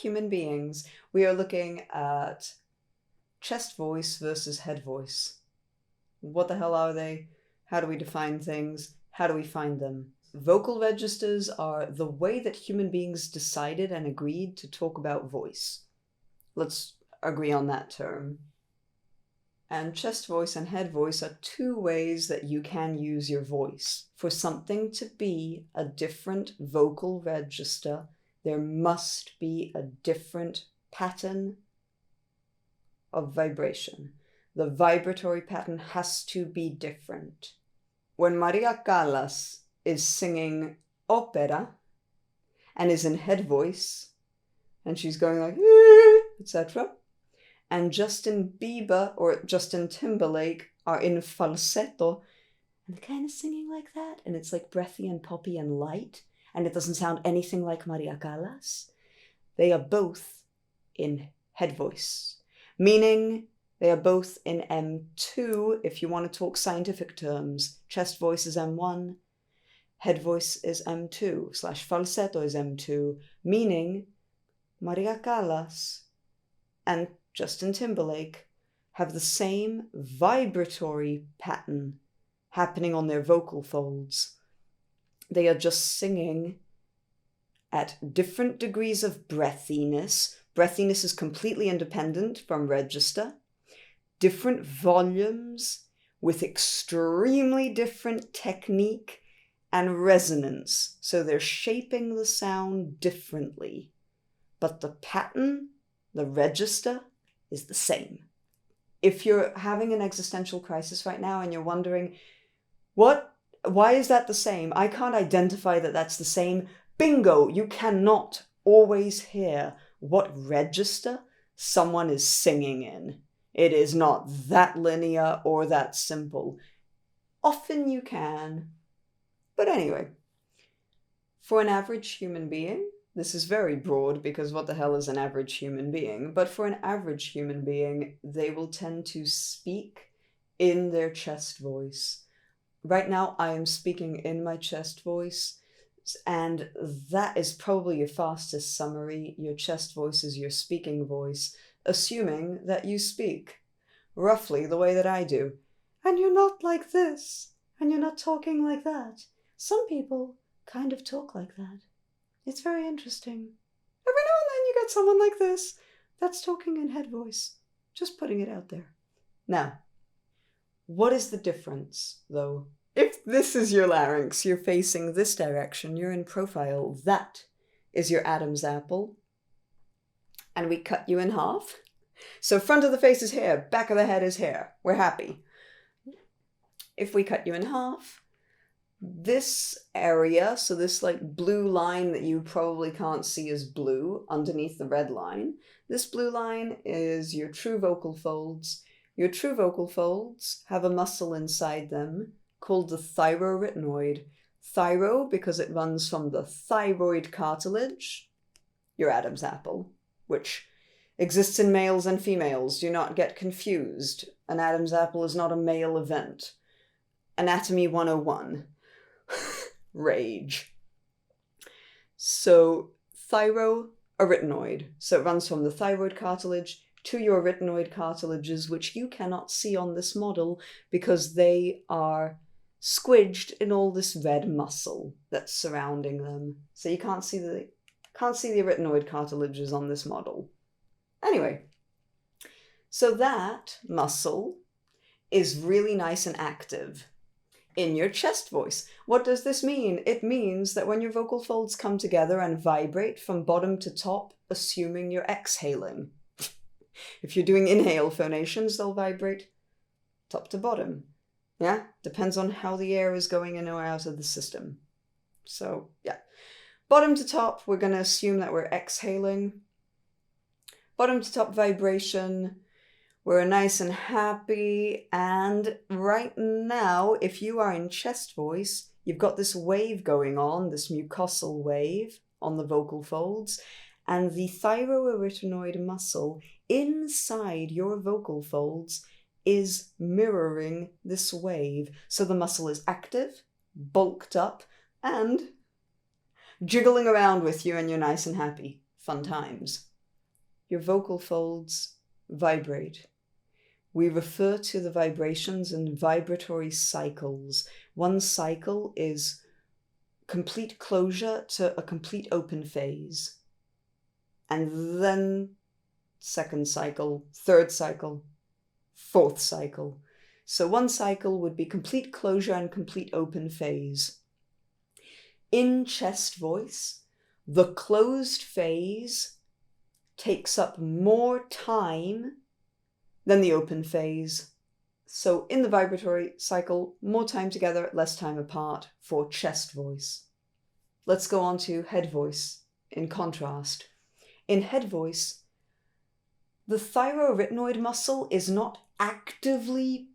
human beings, we are looking at chest voice versus head voice. What the hell are they? How do we define things? How do we find them? Vocal registers are the way that human beings decided and agreed to talk about voice. Let's agree on that term. And chest voice and head voice are two ways that you can use your voice. For something to be a different vocal register, there must be a different pattern of vibration. The vibratory pattern has to be different. When Maria Callas is singing opera and is in head voice, and she's going like, etc., and Justin Bieber or Justin Timberlake are in falsetto, and they're kind of singing like that, and it's like breathy and poppy and light, and it doesn't sound anything like Maria Callas. They are both in head voice, meaning they are both in M2 if you want to talk scientific terms. Chest voice is M1, head voice is M2, / falsetto is M2, meaning Maria Callas and Justin Timberlake have the same vibratory pattern happening on their vocal folds. They are just singing at different degrees of breathiness. Breathiness is completely independent from register. Different volumes with extremely different technique and resonance. So they're shaping the sound differently. But the pattern, the register, is the same. If you're having an existential crisis right now and you're wondering, why is that the same? I can't identify that that's the same. Bingo! You cannot always hear what register someone is singing in. It is not that linear or that simple. Often you can. But anyway, for an average human being, this is very broad because what the hell is an average human being? But for an average human being, they will tend to speak in their chest voice. Right now, I am speaking in my chest voice, and that is probably your fastest summary. Your chest voice is your speaking voice, assuming that you speak roughly the way that I do. And you're not like this, and you're not talking like that. Some people kind of talk like that. It's very interesting. Every now and then you get someone like this that's talking in head voice. Just putting it out there. Now, what is the difference, though? If this is your larynx, you're facing this direction, you're in profile, that is your Adam's apple. And we cut you in half. So front of the face is hair, back of the head is hair. We're happy. If we cut you in half, this area, so this like blue line that you probably can't see is blue underneath the red line, this blue line is your true vocal folds. Your true vocal folds have a muscle inside them called the thyroarytenoid. Thyro because it runs from the thyroid cartilage, your Adam's apple, which exists in males and females. Do not get confused. An Adam's apple is not a male event. Anatomy 101. Rage. So thyroarytenoid. So it runs from the thyroid cartilage to your arytenoid cartilages, which you cannot see on this model because they are squidged in all this red muscle that's surrounding them. So you can't see the arytenoid cartilages on this model. Anyway, so that muscle is really nice and active in your chest voice. What does this mean? It means that when your vocal folds come together and vibrate from bottom to top, assuming you're exhaling. If you're doing inhale phonations, they'll vibrate top to bottom. Yeah, depends on how the air is going in or out of the system. So, yeah. Bottom to top, we're going to assume that we're exhaling. Bottom to top vibration, we're nice and happy. And right now, if you are in chest voice, you've got this wave going on, this mucosal wave on the vocal folds, and the thyroarytenoid muscle inside your vocal folds is mirroring this wave. So the muscle is active, bulked up, and jiggling around with you, and you're nice and happy. Fun times. your vocal folds vibrate. We refer to the vibrations in vibratory cycles. One cycle is complete closure to a complete open phase. And then second cycle, third cycle, fourth cycle. So one cycle would be complete closure and complete open phase. In chest voice, the closed phase takes up more time than the open phase. So in the vibratory cycle, more time together, less time apart for chest voice. Let's go on to head voice in contrast. In head voice, the thyroarytenoid muscle is not actively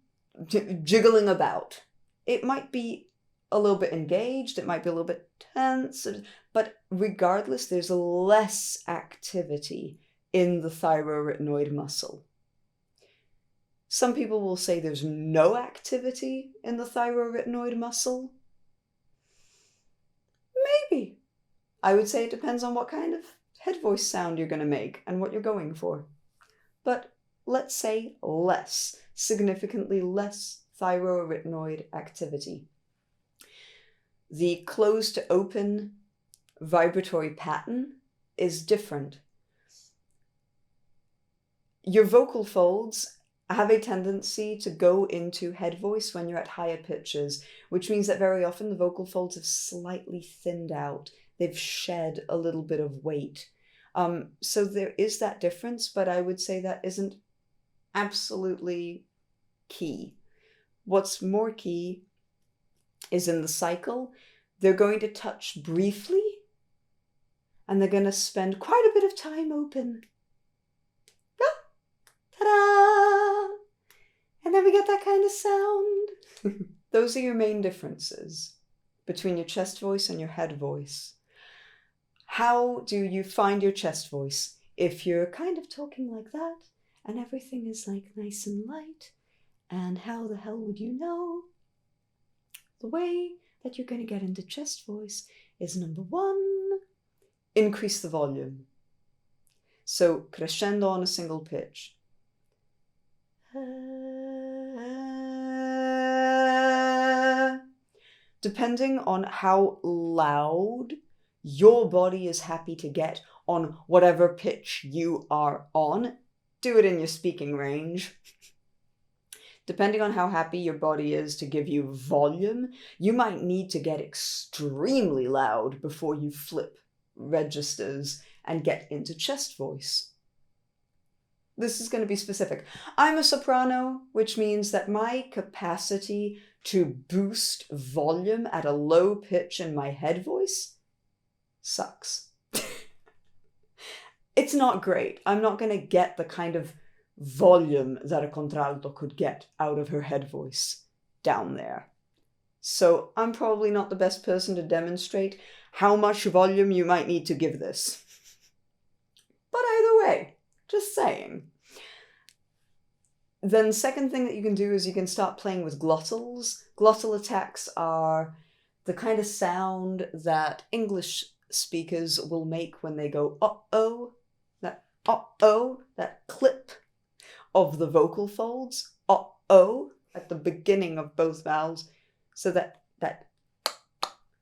jiggling about. It might be a little bit engaged, it might be a little bit tense, but regardless, there's less activity in the thyroarytenoid muscle. Some people will say there's no activity in the thyroarytenoid muscle. Maybe. I would say it depends on what kind of head voice sound you're going to make and what you're going for. But let's say less, significantly less thyroarytenoid activity. The closed to open vibratory pattern is different. Your vocal folds have a tendency to go into head voice when you're at higher pitches, which means that very often the vocal folds have slightly thinned out. They've shed a little bit of weight. So there is that difference, but I would say that isn't absolutely key. What's more key is in the cycle, they're going to touch briefly, and they're going to spend quite a bit of time open. Ta-da! And then we get that kind of sound. Those are your main differences between your chest voice and your head voice. How do you find your chest voice? If you're kind of talking like that, and everything is like nice and light, and how the hell would you know? The way that you're going to get into chest voice is number one, increase the volume. So crescendo on a single pitch. Depending on how loud your body is happy to get on whatever pitch you are on, do it in your speaking range. Depending on how happy your body is to give you volume, you might need to get extremely loud before you flip registers and get into chest voice. This is going to be specific. I'm a soprano, which means that my capacity to boost volume at a low pitch in my head voice sucks. It's not great. I'm not going to get the kind of volume that a contralto could get out of her head voice down there. So I'm probably not the best person to demonstrate how much volume you might need to give this. But either way, just saying. Then second thing that you can do is you can start playing with glottals. Glottal attacks are the kind of sound that English speakers will make when they go uh-oh, that clip of the vocal folds, uh-oh, at the beginning of both vowels. So that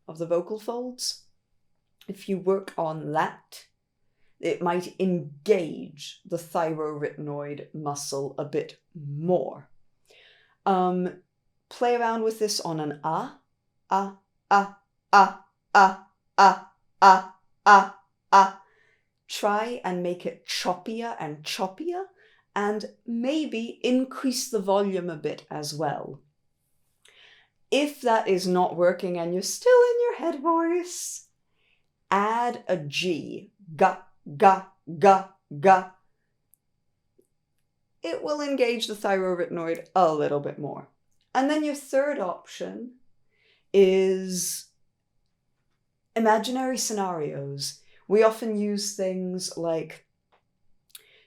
of the vocal folds, if you work on that, it might engage the thyroarytenoid muscle a bit more. Play around with this on an ah, ah, ah, ah, ah, ah, ah, ah, ah. Try and make it choppier and choppier, and maybe increase the volume a bit as well. If that is not working and you're still in your head voice, add a G. Ga, ga, ga, ga. It will engage the thyroarytenoid a little bit more. And then your third option is imaginary scenarios. We often use things like,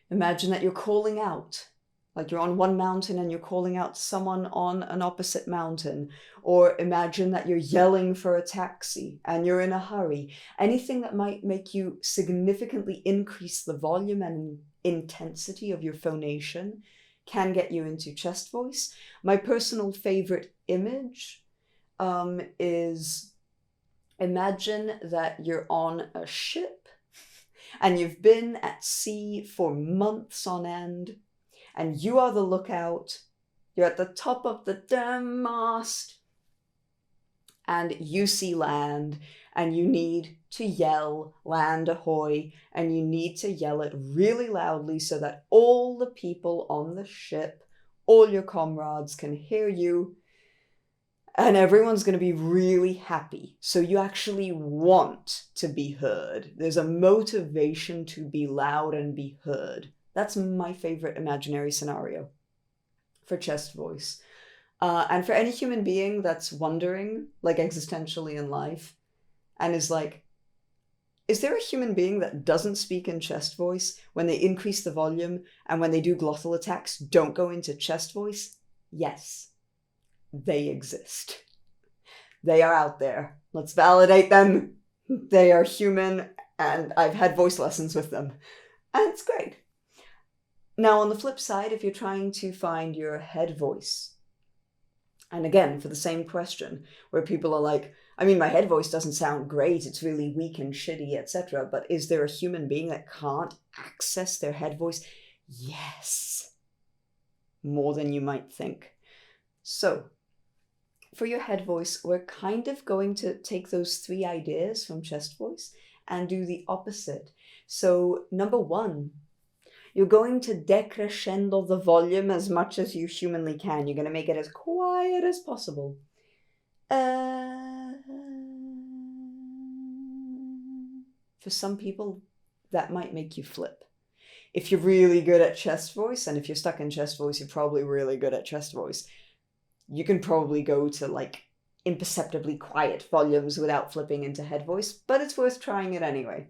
imagine that you're calling out Like you're on one mountain and you're calling out to someone on an opposite mountain. Or imagine that you're yelling for a taxi and you're in a hurry. Anything that might make you significantly increase the volume and intensity of your phonation can get you into chest voice. My personal favorite image is, imagine that you're on a ship and you've been at sea for months on end, and you are the lookout. You're at the top of the damn mast, and you see land, and you need to yell, "Land ahoy," and you need to yell it really loudly so that all the people on the ship, all your comrades, can hear you, and everyone's going to be really happy. So you actually want to be heard. There's a motivation to be loud and be heard. That's my favorite imaginary scenario for chest voice. And for any human being that's wondering, like existentially in life, and is like, is there a human being that doesn't speak in chest voice when they increase the volume, and when they do glottal attacks don't go into chest voice? Yes, they exist. They are out there. Let's validate them. They are human, and I've had voice lessons with them, and it's great. Now, on the flip side, if you're trying to find your head voice, and again, for the same question, where people are like, I mean, my head voice doesn't sound great, it's really weak and shitty, etc., but is there a human being that can't access their head voice? Yes. More than you might think. So, for your head voice, we're kind of going to take those 3 ideas from chest voice and do the opposite. So, number 1, you're going to decrescendo the volume as much as you humanly can. You're going to make it as quiet as possible. For some people, that might make you flip. If you're really good at chest voice, and if you're stuck in chest voice, you're probably really good at chest voice. You can probably go to like imperceptibly quiet volumes without flipping into head voice, but it's worth trying it anyway.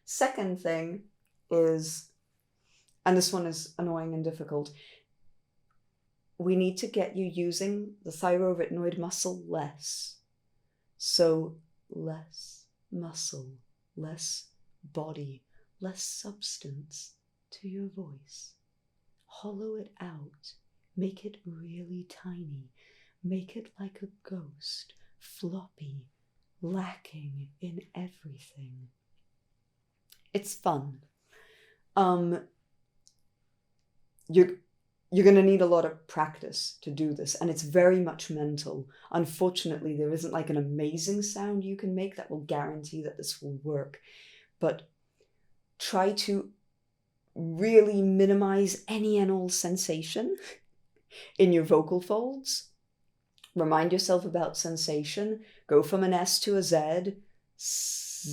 Second thing is, and this one is annoying and difficult, we need to get you using the thyroretinoid muscle less. So less muscle, less body, less substance to your voice. Hollow it out. Make it really tiny. Make it like a ghost, floppy, lacking in everything. It's fun. You're going to need a lot of practice to do this, and it's very much mental. Unfortunately, there isn't like an amazing sound you can make that will guarantee that this will work. But try to really minimize any and all sensation in your vocal folds. Remind yourself about sensation. Go from an S to a Z. S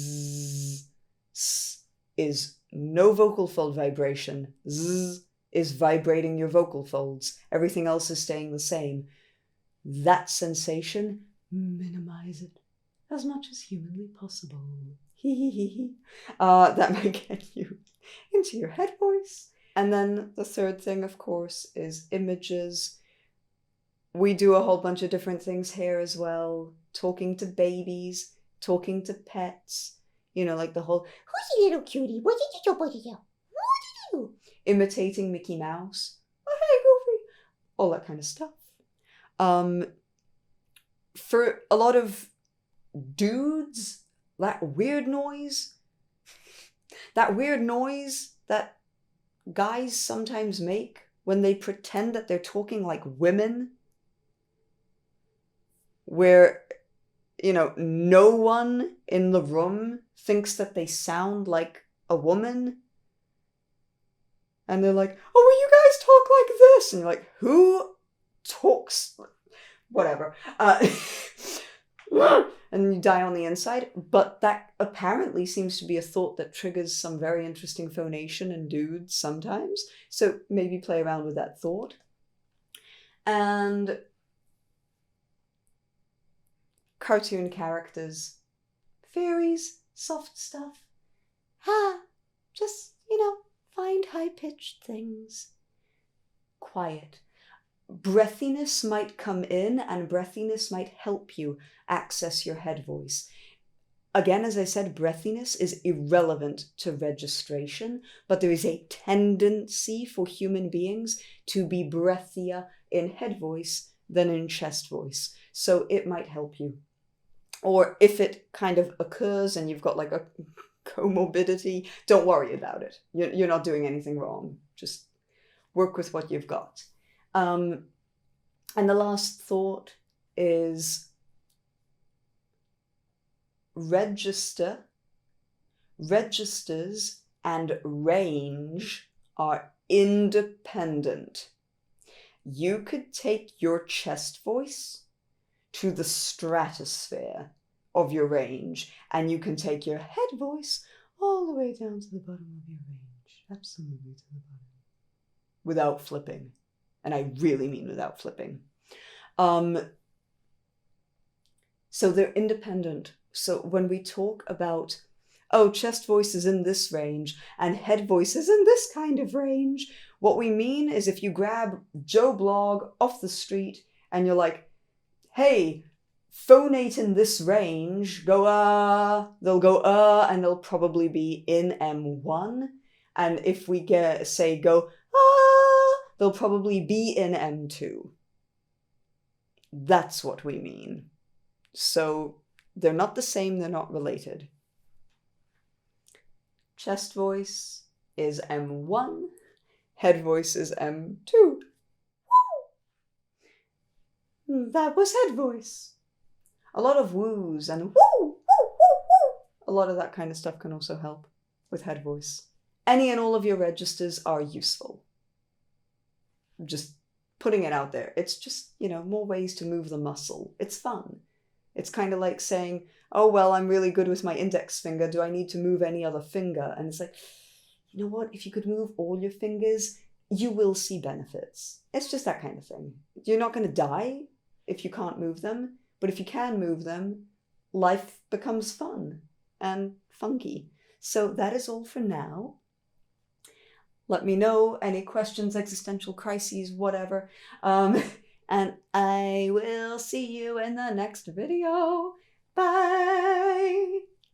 is no vocal fold vibration. Z is vibrating your vocal folds. Everything else is staying the same. That sensation, minimize it as much as humanly possible. That might get you into your head voice. And then the third thing, of course, is images. We do a whole bunch of different things here as well. Talking to babies, talking to pets, like the whole, who's a little cutie? What did you do? What did you do? Imitating Mickey Mouse. Oh, hey, Goofy. All that kind of stuff. For a lot of dudes, that weird noise that guys sometimes make when they pretend that they're talking like women, where, no one in the room thinks that they sound like a woman. And they're like, oh, will you guys talk like this? And you're like, who talks? Whatever. And you die on the inside. But that apparently seems to be a thought that triggers some very interesting phonation in dudes sometimes. So maybe play around with that thought. And cartoon characters, fairies, soft stuff. Just, find high-pitched things. quiet. Breathiness might come in, and breathiness might help you access your head voice. Again, as I said, breathiness is irrelevant to registration, but there is a tendency for human beings to be breathier in head voice than in chest voice. So it might help you. Or if it kind of occurs and you've got like a comorbidity, don't worry about it. You're not doing anything wrong. Just work with what you've got. And the last thought is registers and range are independent. You could take your chest voice to the stratosphere of your range, and you can take your head voice all the way down to the bottom of your range, absolutely to the bottom, without flipping. And I really mean without flipping. So they're independent. So when we talk about, oh, chest voice is in this range and head voice is in this kind of range, what we mean is if you grab Joe Blogg off the street and you're like, hey, phonate in this range, go they'll go and they'll probably be in M1. And if we say go they'll probably be in M2. That's what we mean. So they're not the same, they're not related. Chest voice is M1, head voice is M2. Woo! That was head voice. A lot of woos and woo, woo, woo, woo. A lot of that kind of stuff can also help with head voice. Any and all of your registers are useful. Just putting it out there. It's just, more ways to move the muscle. It's fun. It's kind of like saying, oh, well, I'm really good with my index finger. Do I need to move any other finger? And it's like, you know what? If you could move all your fingers, you will see benefits. It's just that kind of thing. You're not going to die if you can't move them. But if you can move them, life becomes fun and funky. So that is all for now. Let me know any questions, existential crises, whatever. And I will see you in the next video. Bye!